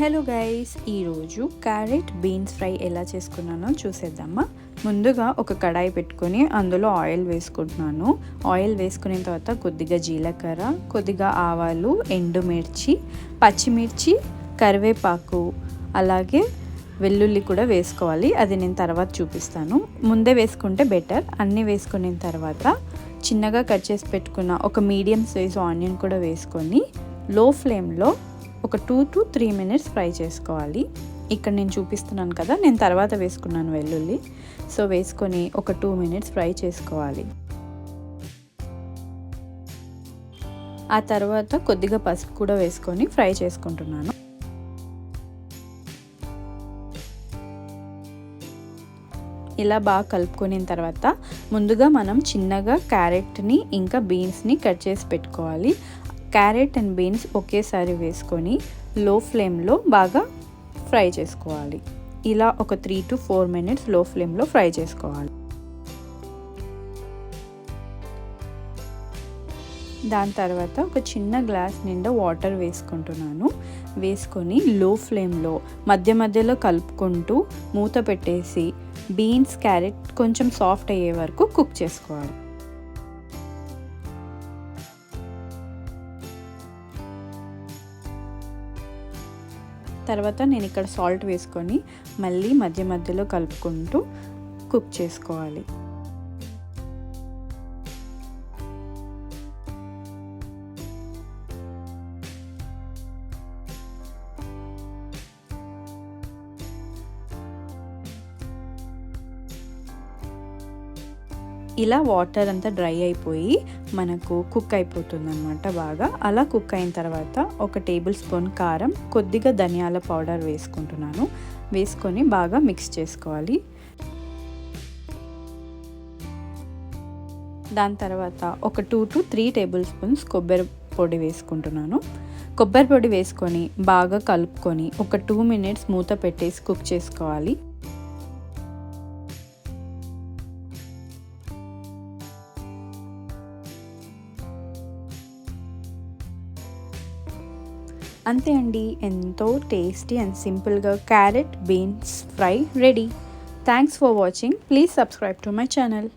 Hello guys, ఈరోజు carrot beans fry ఎలా చేసుకున్నానో చూసేద్దామా. ముందుగా ఒక కడాయి పెట్టుకొని అందులో ఆయిల్ వేసుకుంటున్నాను. ఆయిల్ వేసుకున్న తర్వాత కొద్దిగా జీలకర్ర, కొద్దిగా ఆవాలు, ఎండుమిర్చి, పచ్చిమిర్చి, కరివేపాకు, అలాగే వెల్లుల్లి కూడా వేసుకోవాలి. అది నేను తర్వాత చూపిస్తాను. ముందే వేసుకుంటే బెటర్. అన్నీ వేసుకున్న తర్వాత చిన్నగా కట్ చేసి పెట్టుకున్న ఒక మీడియం సైజ్ ఆనియన్ కూడా వేసుకొని లో ఫ్లేమ్లో ఒక 2 to 3 minutes ఫ్రై చేసుకోవాలి. ఇక్కడ నేను చూపిస్తున్నాను కదా, నేను తర్వాత వేసుకున్నాను వెల్లుల్లి. సో వేసుకొని ఒక 2 minutes ఫ్రై చేసుకోవాలి. ఆ తర్వాత కొద్దిగా పసుపు కూడా వేసుకొని ఫ్రై చేసుకుంటున్నాను. ఇలా బాగా కలుపుకున్న తర్వాత ముందుగా మనం చిన్నగా క్యారెట్ని ఇంకా బీన్స్ని కట్ చేసి పెట్టుకోవాలి. క్యారెట్ అండ్ బీన్స్ ఒకేసారి వేసుకొని లో ఫ్లేమ్లో బాగా ఫ్రై చేసుకోవాలి. ఇలా ఒక 3 to 4 minutes లో ఫ్లేమ్లో ఫ్రై చేసుకోవాలి. దాని తర్వాత ఒక చిన్న గ్లాస్ నిండా వాటర్ వేసుకుంటున్నాను. వేసుకొని లో ఫ్లేమ్లో మధ్య మధ్యలో కలుపుకుంటూ మూత పెట్టేసి బీన్స్, క్యారెట్ కొంచెం సాఫ్ట్ అయ్యే వరకు కుక్ చేసుకోవాలి. తర్వాత నేను ఇక్కడ సాల్ట్ వేసుకొని మళ్ళీ మధ్య మధ్యలో కలుపుకుంటూ కుక్ చేసుకోవాలి. ఇలా వాటర్ అంతా డ్రై అయిపోయి మనకు కుక్ అయిపోతుంది అన్నమాట. బాగా అలా కుక్ అయిన తర్వాత ఒక టేబుల్ స్పూన్ కారం, కొద్దిగా ధనియాల పౌడర్ వేసుకుంటున్నాను. వేసుకొని బాగా మిక్స్ చేసుకోవాలి. దాని తర్వాత ఒక 2 to 3 tablespoons కొబ్బరి పొడి వేసుకుంటున్నాను. కొబ్బరి పొడి వేసుకొని బాగా కలుపుకొని ఒక 2 minutes మూత పెట్టేసి కుక్ చేసుకోవాలి. అంతే అండి, ఎంతో టేస్టీ అండ్ సింపుల్గా carrot beans fry ready. Thanks for watching. Please subscribe to my channel.